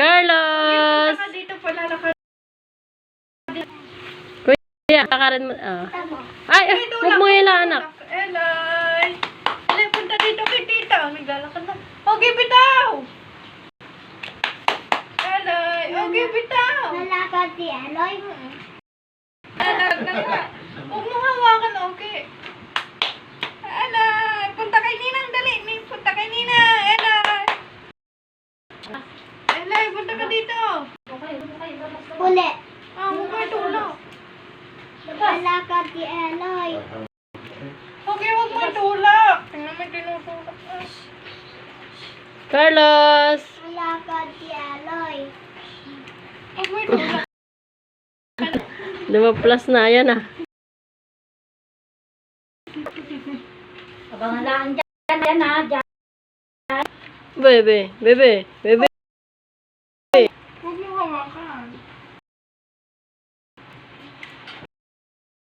Carlos! Punta ka dito pala. Kuya, kakarin mo. Ay, huwag mo hila, anak. Eloy! Eloy, punta dito kay tita. Naglalakad na. Okay, bitaw! Eloy! Okay, bitaw! Nalakad si Eloy. Nalakad na nga. Huwag mo hawakan, okay? Eloy! Punta kay Ninang, dali. Punta kay Ninang. Eloy! Eloy, punta ka dito. Huli. Huwag kayo tulog. Nalakad si Eloy. Okay, huwag mo itulak. Tingnan mo yung tinutulak. Carlos! Nalakad si Eloy. Huwag mo itulak. Dumaplas na, ayan ah. Abangan lang dyan. Dyan ha. Dyan. Bebe, bebe, bebe.